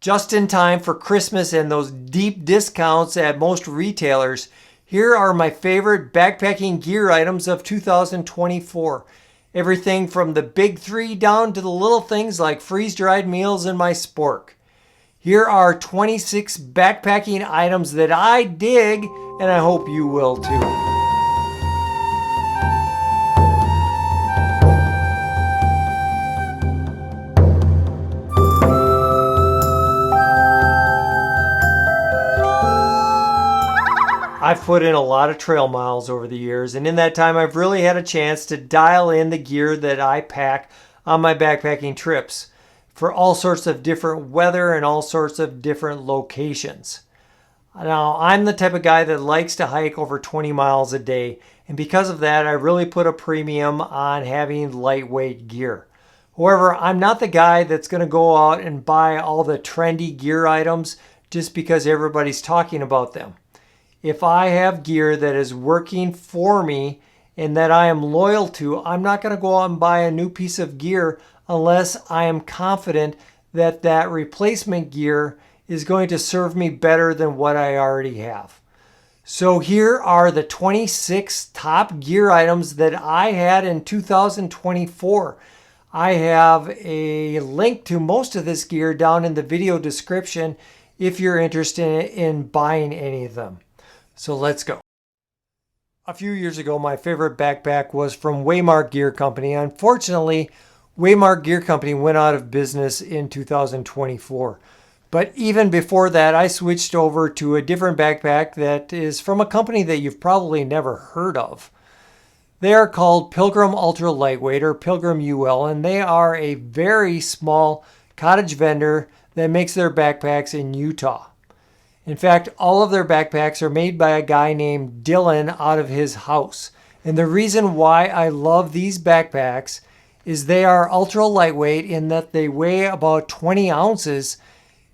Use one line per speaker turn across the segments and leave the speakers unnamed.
Just in time for Christmas and those deep discounts at most retailers, here are my favorite backpacking gear items of 2024. Everything from the big three down to the little things like freeze-dried meals in my Spork. Here are 26 backpacking items that I dig, and I hope you will too. I've put in a lot of trail miles over the years, and in that time I've really had a chance to dial in the gear that I pack on my backpacking trips for all sorts of different weather and all sorts of different locations. Now, I'm the type of guy that likes to hike over 20 miles a day, and because of that, I really put a premium on having lightweight gear. However, I'm not the guy that's going to go out and buy all the trendy gear items just because everybody's talking about them. If I have gear that is working for me and that I am loyal to, I'm not going to go out and buy a new piece of gear unless I am confident that that replacement gear is going to serve me better than what I already have. So here are the 26 top gear items that I had in 2024. I have a link to most of this gear down in the video description if you're interested in buying any of them. So let's go. A few years ago, my favorite backpack was from Waymark Gear Company. Unfortunately, Waymark Gear Company went out of business in 2024. But even before that, I switched over to a different backpack that is from a company that you've probably never heard of. They are called Pilgrim Ultralight or Pilgrim UL, and they are a very small cottage vendor that makes their backpacks in Utah. In fact, all of their backpacks are made by a guy named Dylan out of his house. And the reason why I love these backpacks is they are ultra lightweight in that they weigh about 20 ounces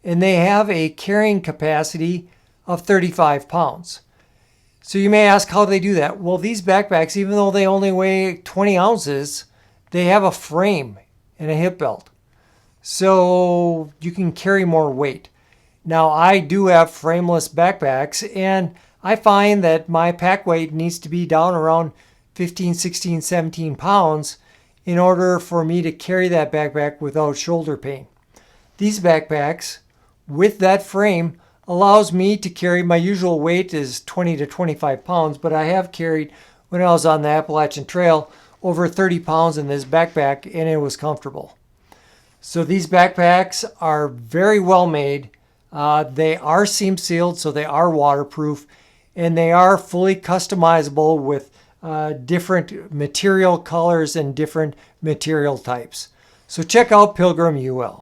and they have a carrying capacity of 35 pounds. So you may ask how they do that. Well, these backpacks, even though they only weigh 20 ounces, they have a frame and a hip belt. So you can carry more weight. Now, I do have frameless backpacks, and I find that my pack weight needs to be down around 15, 16, 17 pounds in order for me to carry that backpack without shoulder pain. These backpacks, with that frame, allows me to carry, my usual weight is 20 to 25 pounds, but I have carried, when I was on the Appalachian Trail, over 30 pounds in this backpack, and it was comfortable. So these backpacks are very well made. They are seam sealed, so they are waterproof, and they are fully customizable with different material colors and different material types. So check out Pilgrim UL.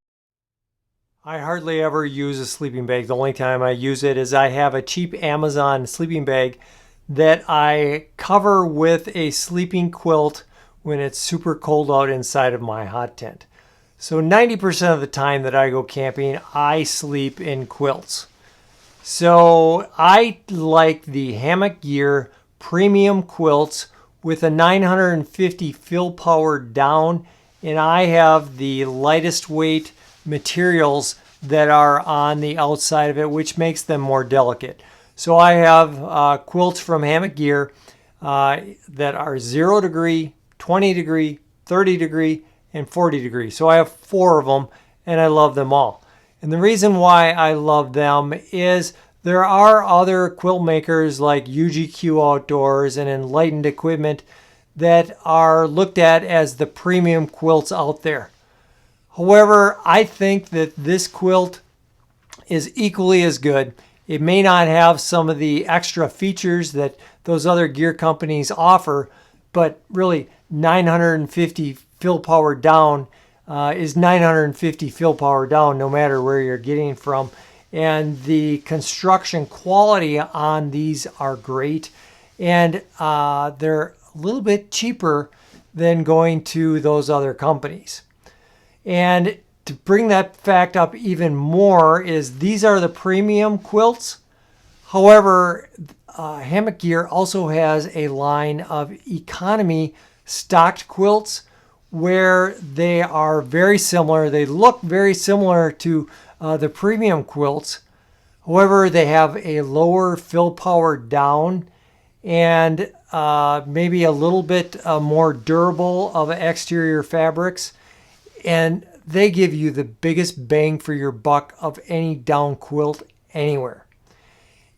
I hardly ever use a sleeping bag. The only time I use it is I have a cheap Amazon sleeping bag that I cover with a sleeping quilt when it's super cold out inside of my hot tent. So 90% of the time that I go camping, I sleep in quilts. So I like the Hammock Gear premium quilts with a 950 fill power down, and I have the lightest weight materials that are on the outside of it, which makes them more delicate. So I have quilts from Hammock Gear that are 0 degree, 20 degree, 30 degree, and 40 degrees. So I have 4 of them, and I love them all. And the reason why I love them is there are other quilt makers like UGQ Outdoors and Enlightened Equipment that are looked at as the premium quilts out there. However, I think that this quilt is equally as good. It may not have some of the extra features that those other gear companies offer, but really 950 fill power down is 950 fill power down no matter where you're getting from. And the construction quality on these are great. And they're a little bit cheaper than going to those other companies. And to bring that fact up even more is these are the premium quilts. However, Hammock Gear also has a line of economy stocked quilts where they are very similar. They look very similar to the premium quilts. However, they have a lower fill power down and maybe a little bit more durable of exterior fabrics. And they give you the biggest bang for your buck of any down quilt anywhere.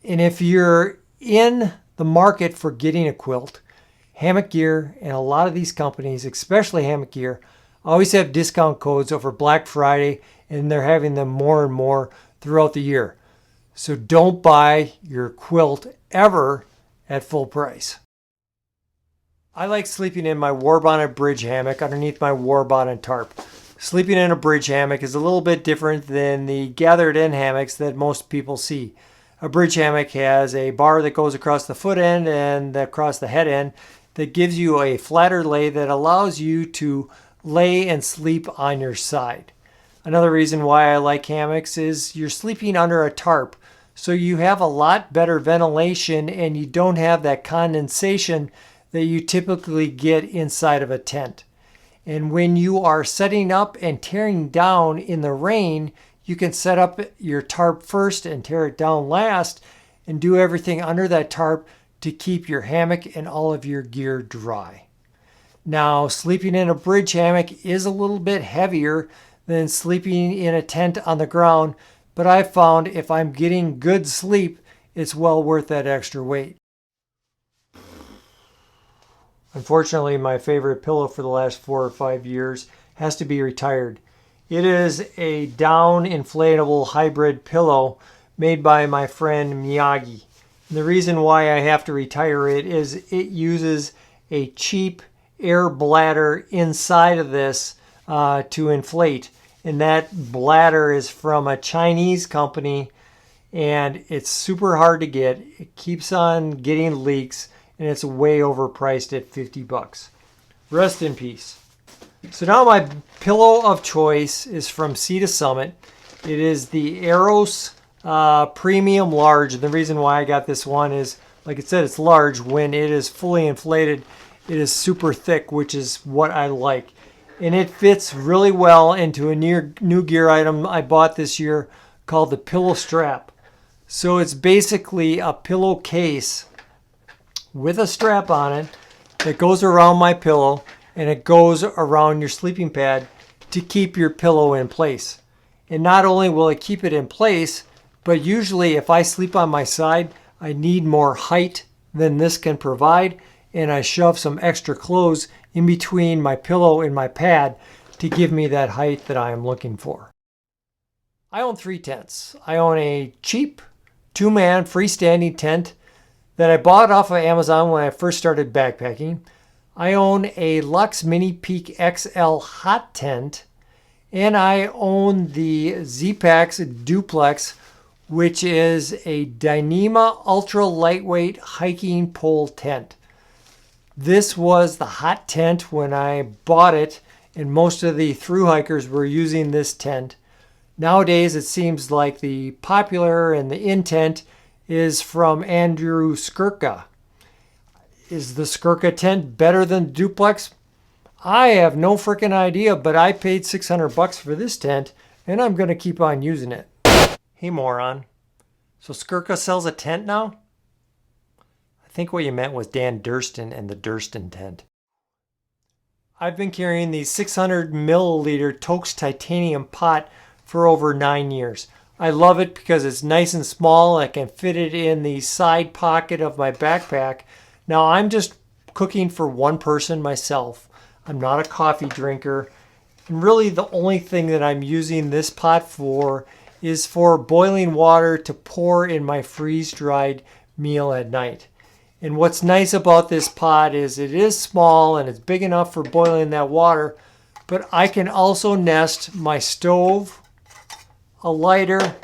And if you're in the market for getting a quilt, Hammock Gear and a lot of these companies, especially Hammock Gear, always have discount codes over Black Friday, and they're having them more and more throughout the year. So don't buy your quilt ever at full price. I like sleeping in my Warbonnet bridge hammock underneath my Warbonnet tarp. Sleeping in a bridge hammock is a little bit different than the gathered in hammocks that most people see. A bridge hammock has a bar that goes across the foot end and across the head end that gives you a flatter lay that allows you to lay and sleep on your side. Another reason why I like hammocks is you're sleeping under a tarp, so you have a lot better ventilation and you don't have that condensation that you typically get inside of a tent. And when you are setting up and tearing down in the rain, you can set up your tarp first and tear it down last and do everything under that tarp to keep your hammock and all of your gear dry. Now, sleeping in a bridge hammock is a little bit heavier than sleeping in a tent on the ground, but I've found if I'm getting good sleep, it's well worth that extra weight. Unfortunately, my favorite pillow for the last 4 or 5 years has to be retired. It is a down inflatable hybrid pillow made by my friend Miyagi. And the reason why I have to retire it is it uses a cheap air bladder inside of this to inflate. And that bladder is from a Chinese company and it's super hard to get. It keeps on getting leaks and it's way overpriced at $50. Rest in peace. So now my pillow of choice is from Sea to Summit. It is the Eros Premium Large. And the reason why I got this one is, like I said, it's large. When it is fully inflated, it is super thick, which is what I like. And it fits really well into a new gear item I bought this year called the Pillow Strap. So it's basically a pillowcase with a strap on it that goes around my pillow and it goes around your sleeping pad to keep your pillow in place. And not only will it keep it in place, but usually if I sleep on my side, I need more height than this can provide, and I shove some extra clothes in between my pillow and my pad to give me that height that I am looking for. I own 3 tents. I own a cheap 2-man freestanding tent that I bought off of Amazon when I first started backpacking. I own a Luxe Mini Peak XL hot tent, and I own the Zpacks Duplex, which is a Dyneema ultra lightweight hiking pole tent. This was the hot tent when I bought it, and most of the thru hikers were using this tent. Nowadays, it seems like the popular and the in tent is from Andrew Skirka. Is the Skirka tent better than Duplex? I have no freaking idea, but I paid $600 for this tent, and I'm going to keep on using it. Hey, moron. So Skirka sells a tent now? I think what you meant was Dan Durston and the Durston tent. I've been carrying the 600 milliliter Toaks titanium pot for over 9 years. I love it because it's nice and small. I can fit it in the side pocket of my backpack. Now I'm just cooking for one person myself. I'm not a coffee drinker. And really the only thing that I'm using this pot for is for boiling water to pour in my freeze-dried meal at night. And what's nice about this pot is it is small and it's big enough for boiling that water, but I can also nest my stove, a lighter,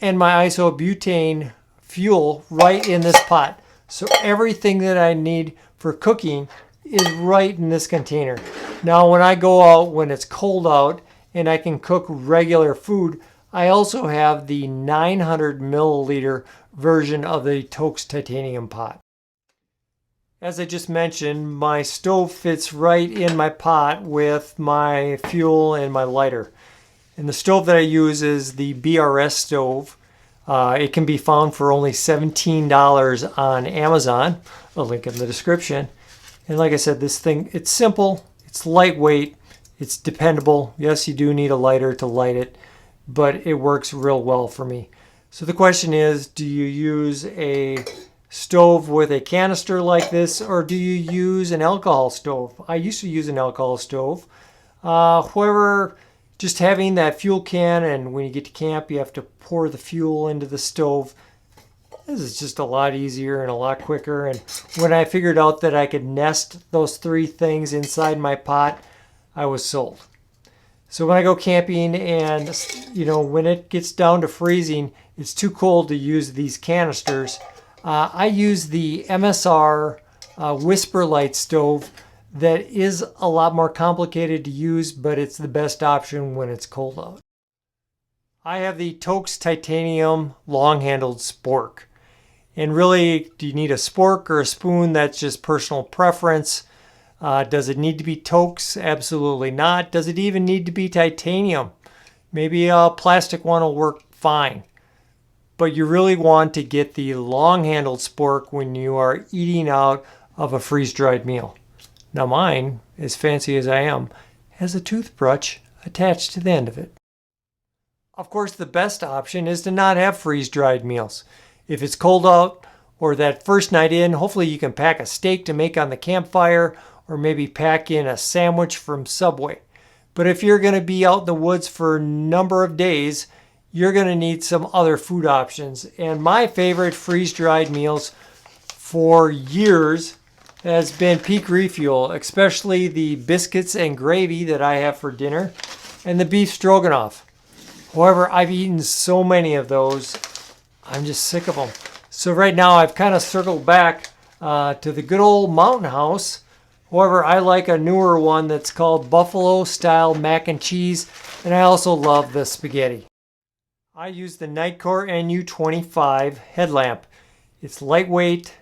and my isobutane fuel right in this pot. So everything that I need for cooking is right in this container. Now when I go out when it's cold out and I can cook regular food, I also have the 900 milliliter version of the Toaks titanium pot. As I just mentioned, my stove fits right in my pot with my fuel and my lighter. And the stove that I use is the BRS stove. It can be found for only $17 on Amazon. A link in the description. And like I said, this thing, it's simple, it's lightweight, it's dependable. Yes, you do need a lighter to light it, but it works real well for me. So the question is, do you use a stove with a canister like this, or do you use an alcohol stove? I used to use an alcohol stove. However, just having that fuel can, and when you get to camp, you have to pour the fuel into the stove. This is just a lot easier and a lot quicker. And when I figured out that I could nest those 3 things inside my pot, I was sold. So when I go camping and, when it gets down to freezing, it's too cold to use these canisters. I use the MSR Whisper Light stove that is a lot more complicated to use, but it's the best option when it's cold out. I have the Toaks Titanium long-handled spork. And really, do you need a spork or a spoon? That's just personal preference. Does it need to be Toaks? Absolutely not. Does it even need to be titanium? Maybe a plastic one will work fine. But you really want to get the long-handled spork when you are eating out of a freeze-dried meal. Now mine, as fancy as I am, has a toothbrush attached to the end of it. Of course, the best option is to not have freeze-dried meals. If it's cold out or that first night in, hopefully you can pack a steak to make on the campfire, or maybe pack in a sandwich from Subway. But if you're going to be out in the woods for a number of days, you're going to need some other food options. And my favorite freeze-dried meals for years has been Peak Refuel, especially the biscuits and gravy that I have for dinner, and the beef stroganoff. However, I've eaten so many of those, I'm just sick of them. So right now I've kind of circled back to the good old Mountain House. However, I like a newer one that's called Buffalo Style Mac and Cheese, and I also love the spaghetti. I use the Nitecore NU25 headlamp. It's lightweight,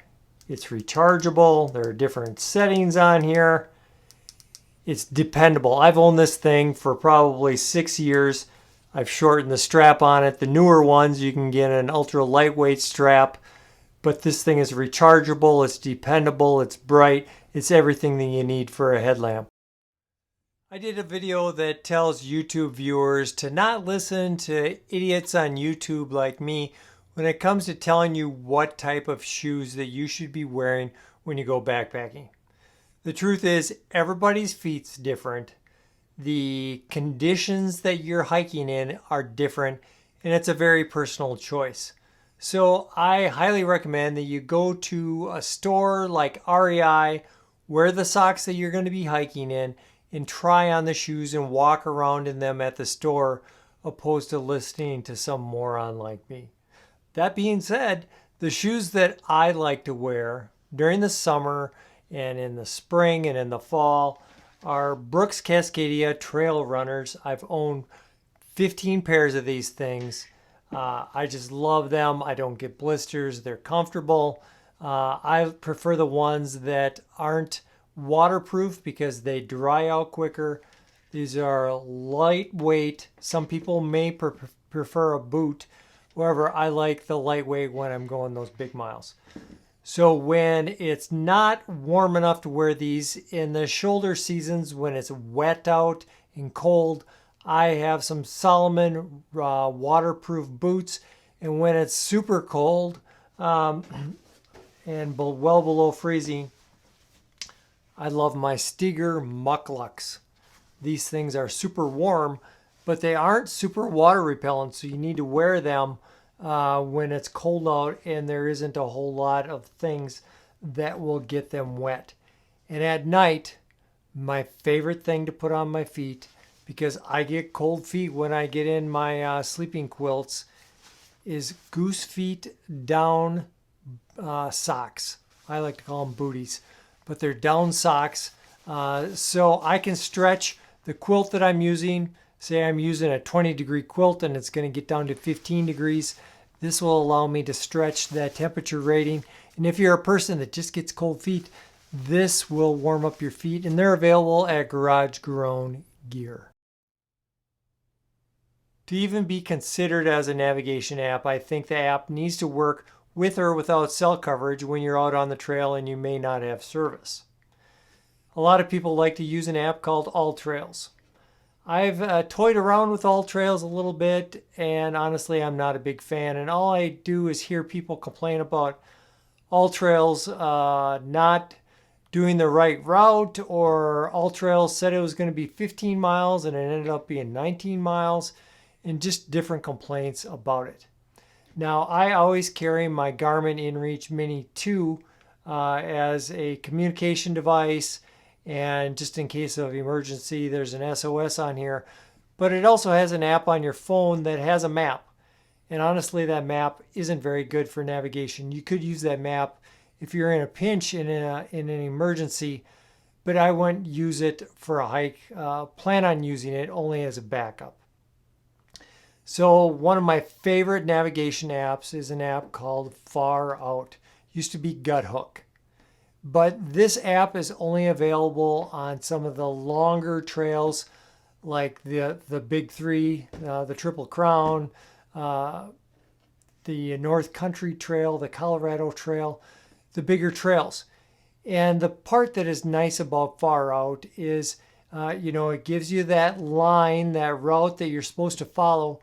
it's rechargeable, there are different settings on here. It's dependable. I've owned this thing for probably 6 years. I've shortened the strap on it. The newer ones, you can get an ultra lightweight strap, but this thing is rechargeable, it's dependable, it's bright, it's everything that you need for a headlamp. I did a video that tells YouTube viewers to not listen to idiots on YouTube like me when it comes to telling you what type of shoes that you should be wearing when you go backpacking. The truth is, everybody's feet's different. The conditions that you're hiking in are different, and it's a very personal choice. So I highly recommend that you go to a store like REI, wear the socks that you're going to be hiking in, and try on the shoes and walk around in them at the store, opposed to listening to some moron like me. That being said, the shoes that I like to wear during the summer and in the spring and in the fall are Brooks Cascadia Trail Runners. I've owned 15 pairs of these things. I just love them. I don't get blisters. They're comfortable. I prefer the ones that aren't waterproof because they dry out quicker. These are lightweight. Some people may prefer a boot. However, I like the lightweight when I'm going those big miles. So when it's not warm enough to wear these in the shoulder seasons, when it's wet out and cold, I have some Salomon waterproof boots. And when it's super cold and well below freezing, I love my Steger Mucklucks. These things are super warm, but they aren't super water repellent, so you need to wear them when it's cold out and there isn't a whole lot of things that will get them wet. And at night, my favorite thing to put on my feet, because I get cold feet when I get in my sleeping quilts, is goose feet down socks. I like to call them booties, but they're down socks. So I can stretch the quilt that I'm using. Say I'm using a 20-degree quilt and it's going to get down to 15 degrees. This will allow me to stretch that temperature rating. And if you're a person that just gets cold feet, this will warm up your feet. And they're available at Garage Grown Gear. To even be considered as a navigation app, I think the app needs to work with or without cell coverage when you're out on the trail and you may not have service. A lot of people like to use an app called Ultrails. I've toyed around with Ultrails a little bit, and honestly, I'm not a big fan. And all I do is hear people complain about Ultrails not doing the right route, or Ultrails said it was going to be 15 miles and it ended up being 19 miles, and just different complaints about it. Now, I always carry my Garmin InReach Mini 2 as a communication device, and just in case of emergency, there's an SOS on here. But it also has an app on your phone that has a map. And honestly, that map isn't very good for navigation. You could use that map if you're in a pinch in an emergency, but I wouldn't use it for a hike. Plan on using it only as a backup. So one of my favorite navigation apps is an app called Far Out. Used to be Guthook. But this app is only available on some of the longer trails, like the Big Three, the Triple Crown, the North Country Trail, the Colorado Trail, the bigger trails. And the part that is nice about Far Out is, it gives you that line, that route that you're supposed to follow,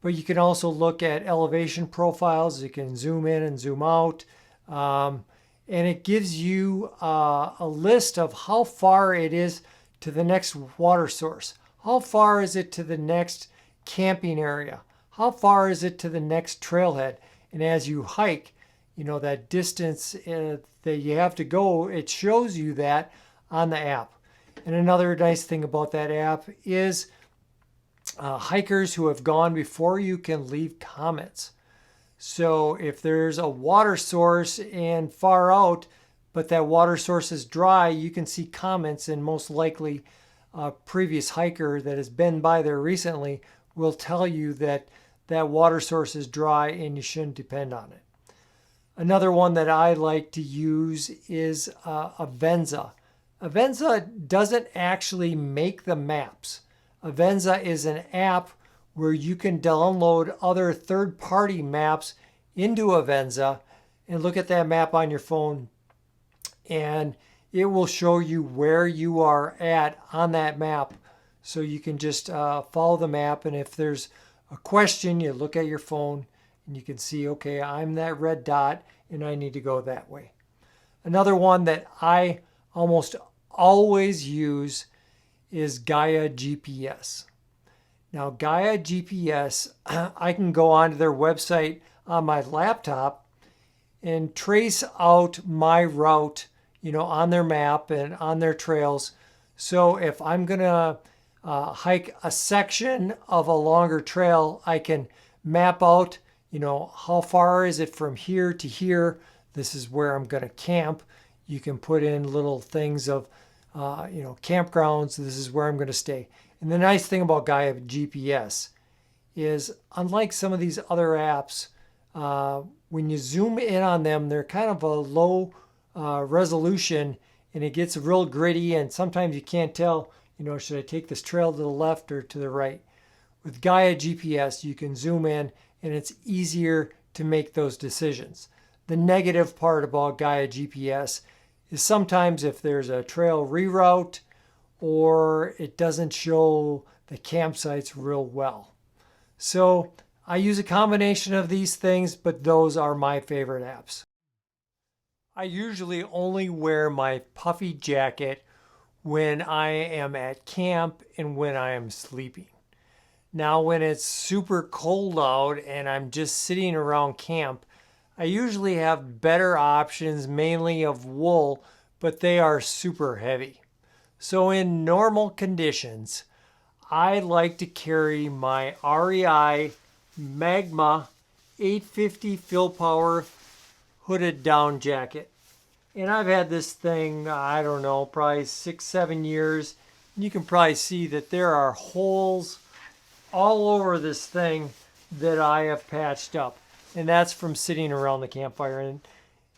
but you can also look at elevation profiles. You can zoom in and zoom out. And it gives you a list of how far it is to the next water source. How far is it to the next camping area? How far is it to the next trailhead? And as you hike, that distance that you have to go, it shows you that on the app. And another nice thing about that app is hikers who have gone before you can leave comments. So if there's a water source in Far Out, but that water source is dry, you can see comments, and most likely a previous hiker that has been by there recently will tell you that that water source is dry and you shouldn't depend on it. Another one that I like to use is Avenza. Avenza doesn't actually make the maps. Avenza is an app where you can download other third-party maps into Avenza and look at that map on your phone, and it will show you where you are at on that map. So you can just follow the map, and if there's a question, you look at your phone and you can see, okay, I'm that red dot and I need to go that way. Another one that I almost always use is Gaia GPS. Now, Gaia GPS, I can go onto their website on my laptop and trace out my route, on their map and on their trails. So if I'm going to hike a section of a longer trail, I can map out, how far is it from here to here? This is where I'm going to camp. You can put in little things of, campgrounds. This is where I'm going to stay. And the nice thing about Gaia GPS is, unlike some of these other apps, when you zoom in on them, they're kind of a low resolution, and it gets real gritty, and sometimes you can't tell, should I take this trail to the left or to the right? With Gaia GPS, you can zoom in, and it's easier to make those decisions. The negative part about Gaia GPS is sometimes if there's a trail reroute, or it doesn't show the campsites real well. So I use a combination of these things, but those are my favorite apps. I usually only wear my puffy jacket when I am at camp and when I am sleeping. Now, when it's super cold out and I'm just sitting around camp, I usually have better options, mainly of wool, but they are super heavy. So in normal conditions, I like to carry my REI Magma 850 fill power hooded down jacket. And I've had this thing, I don't know, probably 6-7 years. You can probably see that there are holes all over this thing that I have patched up. And that's from sitting around the campfire. And,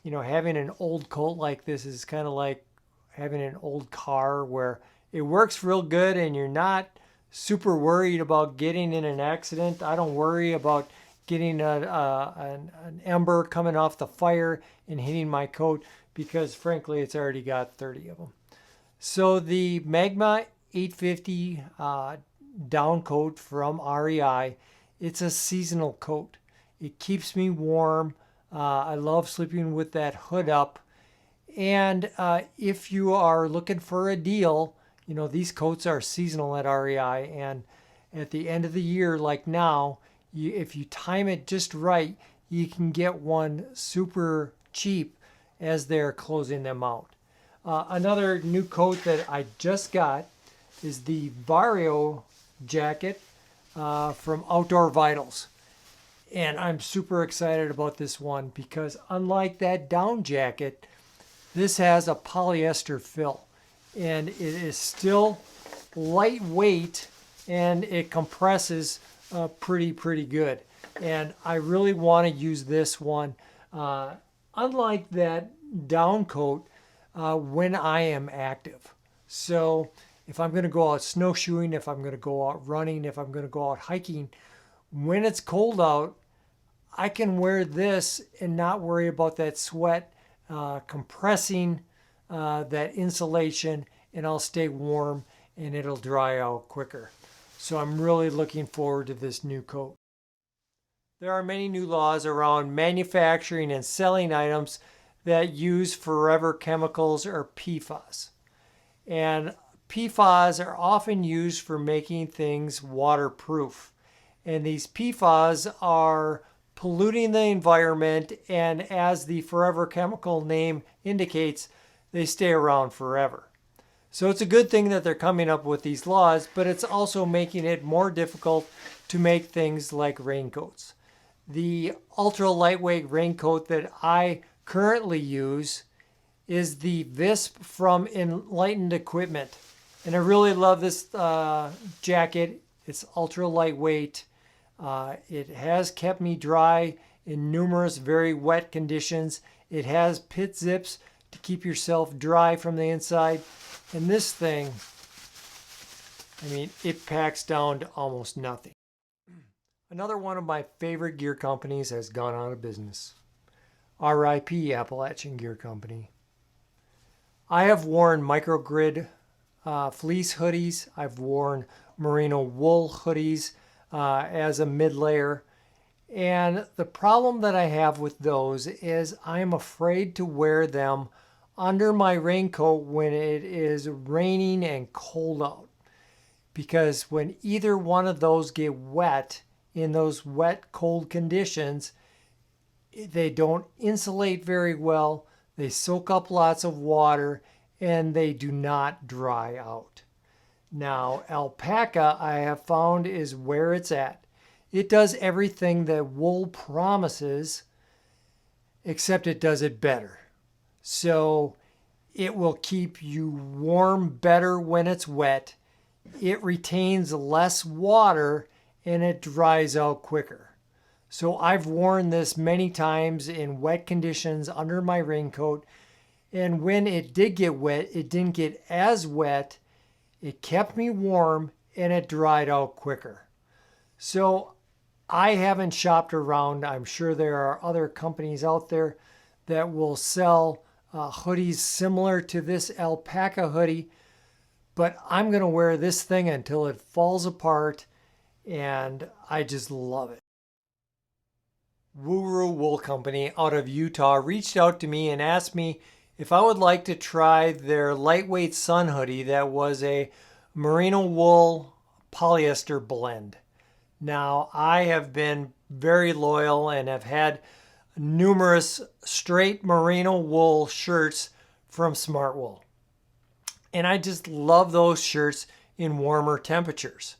having an old coat like this is kind of like having an old car where it works real good and you're not super worried about getting in an accident. I don't worry about getting an ember coming off the fire and hitting my coat because frankly it's already got 30 of them. So the Magma 850 down coat from REI, it's a seasonal coat. It keeps me warm. I love sleeping with that hood up. And if you are looking for a deal, you know, these coats are seasonal at REI, and at the end of the year, like now, if you time it just right, you can get one super cheap as they're closing them out. Another new coat that I just got is the Vario jacket from Outdoor Vitals. And I'm super excited about this one because unlike that down jacket, this has a polyester fill. And it is still lightweight and it compresses pretty good. And I really want to use this one. Unlike that down coat, when I am active. So if I'm going to go out snowshoeing, if I'm going to go out running, if I'm going to go out hiking, when it's cold out, I can wear this and not worry about that sweat compressing that insulation, and I'll stay warm and it'll dry out quicker. So I'm really looking forward to this new coat. There are many new laws around manufacturing and selling items that use forever chemicals or PFAS. And PFAS are often used for making things waterproof. And these PFAS are polluting the environment, and as the forever chemical name indicates, they stay around forever. So it's a good thing that they're coming up with these laws, but it's also making it more difficult to make things like raincoats. The ultra lightweight raincoat that I currently use is the Visp from Enlightened Equipment. And I really love this jacket. It's ultra lightweight. It has kept me dry in numerous very wet conditions. It has pit zips to keep yourself dry from the inside. And this thing, I mean, it packs down to almost nothing. Another one of my favorite gear companies has gone out of business. RIP Appalachian Gear Company. I have worn microgrid fleece hoodies. I've worn merino wool hoodies as a mid-layer. And the problem that I have with those is I'm afraid to wear them under my raincoat when it is raining and cold out. Because when either one of those get wet in those wet, cold conditions, they don't insulate very well, they soak up lots of water, and they do not dry out. Now, alpaca, I have found, is where it's at. It does everything that wool promises, except it does it better. So it will keep you warm better when it's wet. It retains less water and it dries out quicker. So I've worn this many times in wet conditions under my raincoat. And when it did get wet, it didn't get as wet. It kept me warm and it dried out quicker. So I haven't shopped around. I'm sure there are other companies out there that will sell hoodies similar to this alpaca hoodie. But I'm going to wear this thing until it falls apart. And I just love it. Wuru Wool Company out of Utah reached out to me and asked me if I would like to try their lightweight Sun Hoodie that was a merino wool polyester blend. Now, I have been very loyal and have had numerous straight merino wool shirts from Smartwool. And I just love those shirts in warmer temperatures.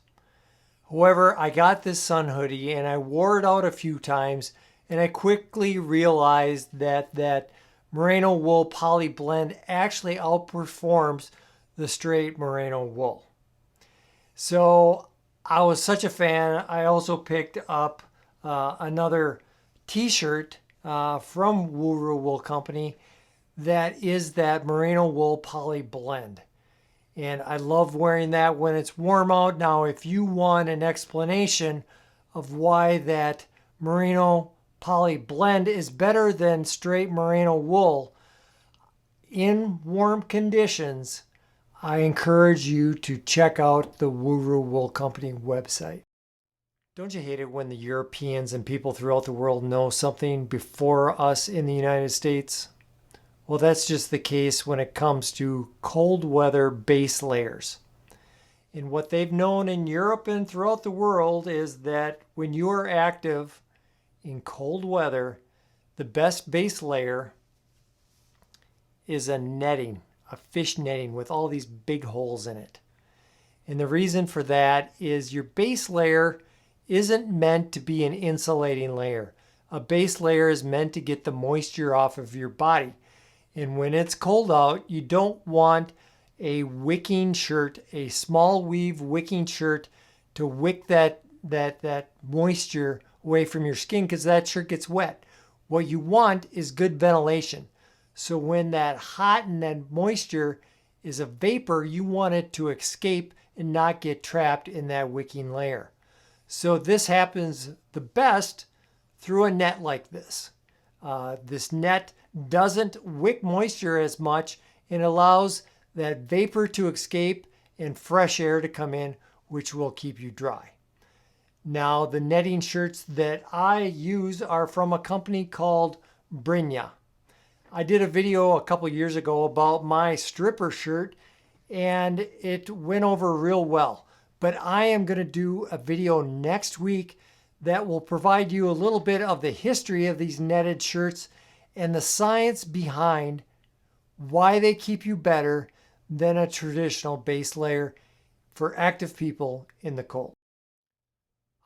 However, I got this Sun Hoodie and I wore it out a few times, and I quickly realized that merino wool poly blend actually outperforms the straight merino wool. So I was such a fan. I also picked up another t-shirt from Wuru Wool Company that is that merino wool poly blend. And I love wearing that when it's warm out. Now, if you want an explanation of why that merino poly blend is better than straight merino wool in warm conditions, I encourage you to check out the Wuru Wool Company website. Don't you hate it when the Europeans and people throughout the world know something before us in the United States? Well, that's just the case when it comes to cold weather base layers. And what they've known in Europe and throughout the world is that when you are active in cold weather, the best base layer is a netting, a fish netting with all these big holes in it. And the reason for that is your base layer isn't meant to be an insulating layer. A base layer is meant to get the moisture off of your body. And when it's cold out, you don't want a wicking shirt, a small weave wicking shirt to wick that moisture away from your skin because that shirt gets wet. What you want is good ventilation. So when that hot and that moisture is a vapor, you want it to escape and not get trapped in that wicking layer. So this happens the best through a net like this. This net doesn't wick moisture as much and allows that vapor to escape and fresh air to come in, which will keep you dry. Now, the netting shirts that I use are from a company called Brynja. I did a video a couple years ago about my stripper shirt and it went over real well. But I am going to do a video next week that will provide you a little bit of the history of these netted shirts and the science behind why they keep you better than a traditional base layer for active people in the cold.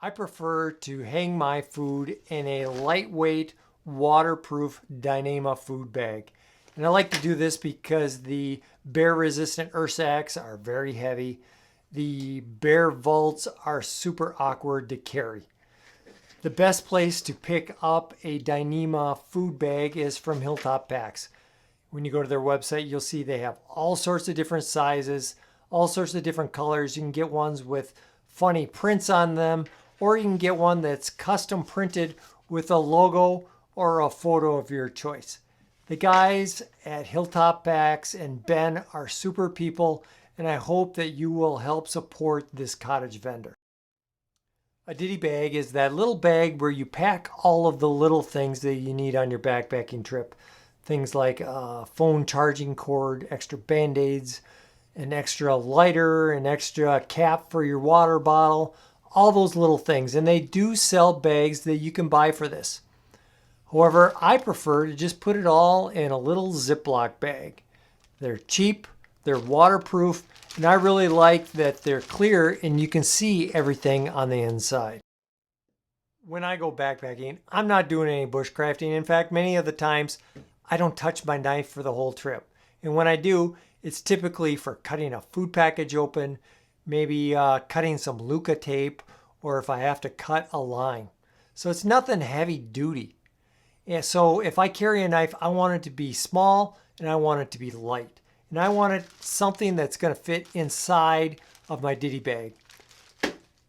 I prefer to hang my food in a lightweight, waterproof Dyneema food bag. And I like to do this because the bear-resistant Zpacks are very heavy. The bear vaults are super awkward to carry. The best place to pick up a Dyneema food bag is from Hilltop Packs. When you go to their website, you'll see they have all sorts of different sizes, all sorts of different colors. You can get ones with funny prints on them, or you can get one that's custom printed with a logo or a photo of your choice. The guys at Hilltop Packs and Ben are super people, and I hope that you will help support this cottage vendor. A ditty bag is that little bag where you pack all of the little things that you need on your backpacking trip. Things like a phone charging cord, extra band-aids, an extra lighter, an extra cap for your water bottle, all those little things. And they do sell bags that you can buy for this. However, I prefer to just put it all in a little Ziploc bag. They're cheap, they're waterproof, and I really like that they're clear and you can see everything on the inside. When I go backpacking, I'm not doing any bushcrafting. In fact, many of the times, I don't touch my knife for the whole trip. And when I do, it's typically for cutting a food package open, maybe cutting some Luca tape, or if I have to cut a line. So it's nothing heavy duty. And so if I carry a knife, I want it to be small and I want it to be light. And I want it something that's going to fit inside of my ditty bag.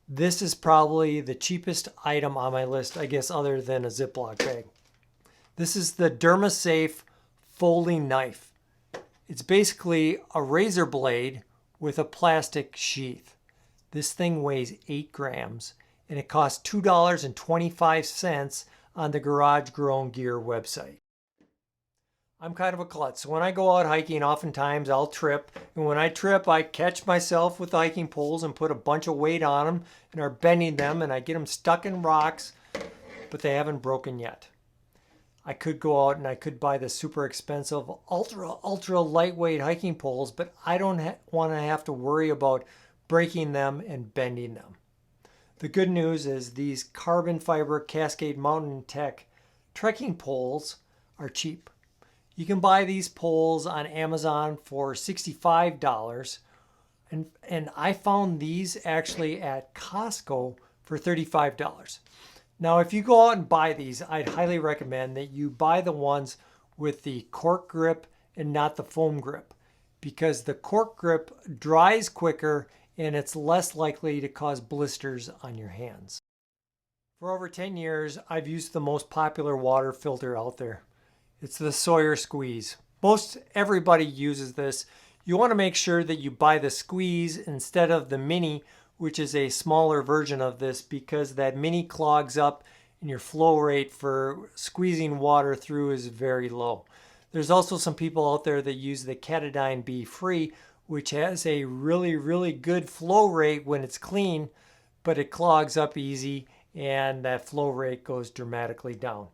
This is probably the cheapest item on my list, I guess, other than a Ziploc bag. This is the DermaSafe folding knife. It's basically a razor blade with a plastic sheath. This thing weighs 8 grams and it costs $2.25 on the Garage Grown Gear website. I'm kind of a klutz, so when I go out hiking, oftentimes I'll trip, and when I trip, I catch myself with the hiking poles and put a bunch of weight on them and are bending them, and I get them stuck in rocks, but they haven't broken yet. I could go out and I could buy the super expensive, ultra lightweight hiking poles, but I don't want to have to worry about breaking them and bending them. The good news is these carbon fiber Cascade Mountain Tech trekking poles are cheap. You can buy these poles on Amazon for $65, and I found these actually at Costco for $35. Now, if you go out and buy these, I'd highly recommend that you buy the ones with the cork grip and not the foam grip. because the cork grip dries quicker and it's less likely to cause blisters on your hands. For over 10 years, I've used the most popular water filter out there. It's the Sawyer Squeeze. Most everybody uses this. You want to make sure that you buy the Squeeze instead of the Mini, which is a smaller version of this, because that Mini clogs up and your flow rate for squeezing water through is very low. There's also some people out there that use the Katadyn Be Free, which has a really good flow rate when it's clean, but it clogs up easy and that flow rate goes dramatically down.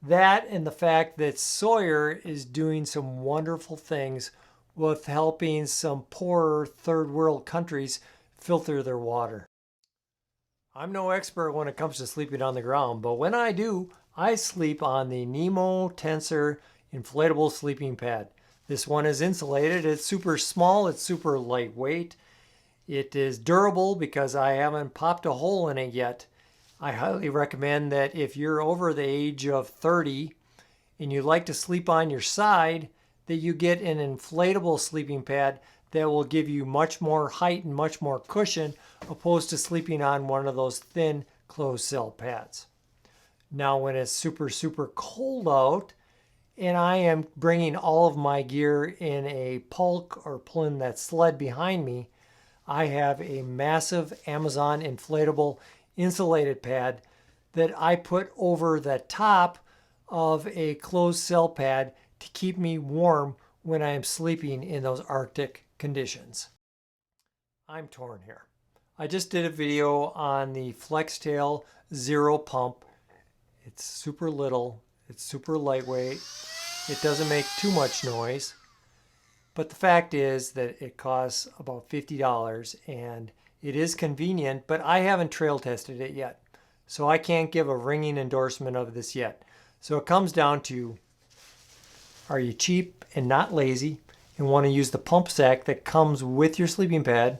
That and the fact that Sawyer is doing some wonderful things with helping some poorer third world countries filter their water. I'm no expert when it comes to sleeping on the ground, but when I do, I sleep on the Nemo Tensor inflatable sleeping pad. This one is insulated. It's super small. It's super lightweight. It is durable because I haven't popped a hole in it yet. I highly recommend that if you're over the age of 30 and you like to sleep on your side, that you get an inflatable sleeping pad that will give you much more height and much more cushion opposed to sleeping on one of those thin closed cell pads. Now when it's super cold out and I am bringing all of my gear in a pulk or pulling that sled behind me, I have a massive Amazon inflatable insulated pad that I put over the top of a closed cell pad to keep me warm when I am sleeping in those Arctic conditions. I'm torn here. I just did a video on the Flextail Zero Pump. It's super little, it's super lightweight, it doesn't make too much noise, but the fact is that it costs about $50 and it is convenient, but I haven't trail tested it yet, so I can't give a ringing endorsement of this yet. So it comes down to, are you cheap and not lazy and want to use the pump sack that comes with your sleeping pad,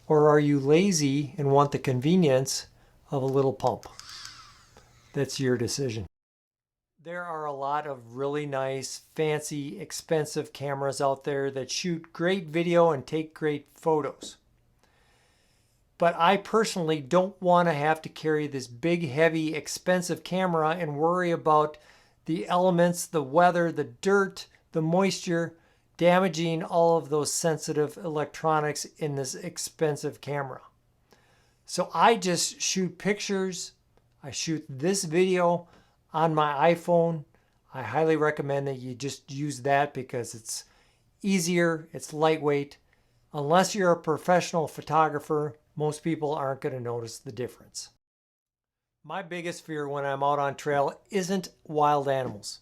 or are you lazy and want the convenience of a little pump? That's your decision. There are a lot of really nice, fancy, expensive cameras out there that shoot great video and take great photos. But I personally don't want to have to carry this big, heavy, expensive camera and worry about the elements, the weather, the dirt, the moisture, damaging all of those sensitive electronics in this expensive camera. So I just shoot pictures. I shoot this video on my iPhone. I highly recommend that you just use that because it's easier, it's lightweight. Unless you're a professional photographer, most people aren't going to notice the difference. My biggest fear when I'm out on trail isn't wild animals.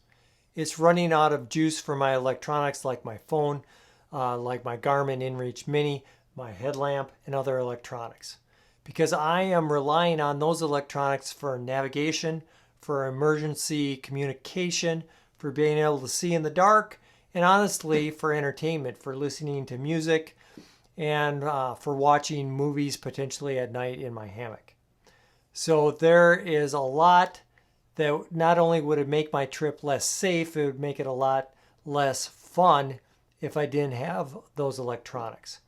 It's running out of juice for my electronics like my phone, like my Garmin InReach Mini, my headlamp, and other electronics. Because I am relying on those electronics for navigation, for emergency communication, for being able to see in the dark, and honestly for entertainment, for listening to music, and for watching movies potentially at night in my hammock. So there is a lot that not only would it make my trip less safe, it would make it a lot less fun if I didn't have those electronics.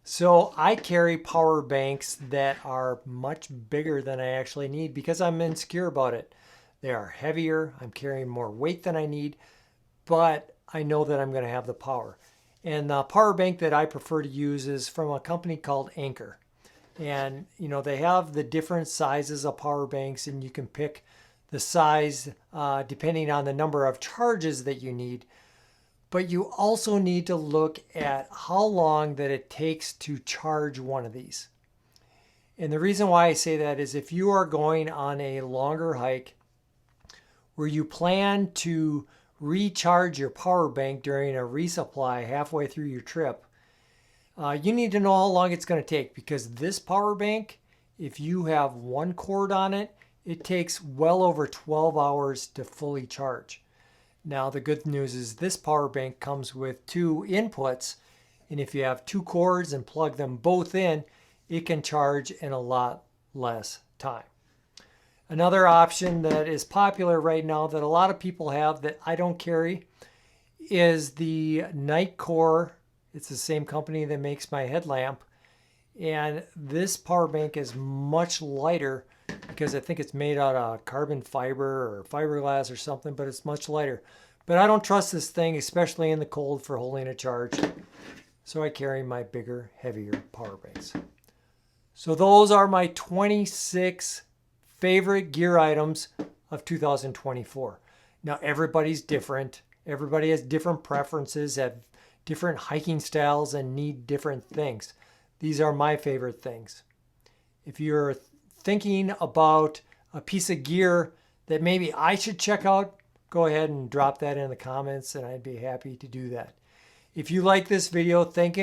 So I carry power banks that are much bigger than I actually need because I'm insecure about it. They are heavier, I'm carrying more weight than I need, but I know that I'm going to have the power. And the power bank that I prefer to use is from a company called Anker. And they have the different sizes of power banks, and you can pick the size depending on the number of charges that you need. But you also need to look at how long that it takes to charge one of these. And the reason why I say that is if you are going on a longer hike where you plan to recharge your power bank during a resupply halfway through your trip, you need to know how long it's going to take, because this power bank, if you have one cord on it, it takes well over 12 hours to fully charge. Now the good news is this power bank comes with two inputs, and if you have two cords and plug them both in, it can charge in a lot less time. Another option that is popular right now that a lot of people have that I don't carry is the Nitecore. It's the same company that makes my headlamp. And this power bank is much lighter because I think it's made out of carbon fiber or fiberglass or something, but it's much lighter. But I don't trust this thing, especially in the cold, for holding a charge. So I carry my bigger, heavier power banks. So those are my 26 favorite gear items of 2024. Now everybody's different. Everybody has different preferences, have different hiking styles, and need different things. These are my favorite things. If you're thinking about a piece of gear that maybe I should check out, go ahead and drop that in the comments and I'd be happy to do that. If you like this video, thank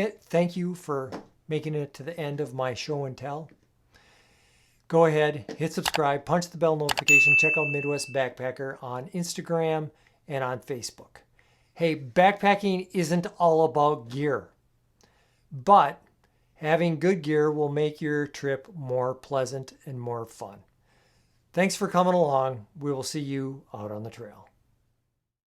you for making it to the end of my show and tell. Go ahead, hit subscribe, punch the bell notification, check out Midwest Backpacker on Instagram and on Facebook. Hey, backpacking isn't all about gear, but having good gear will make your trip more pleasant and more fun. Thanks for coming along. We will see you out on the trail.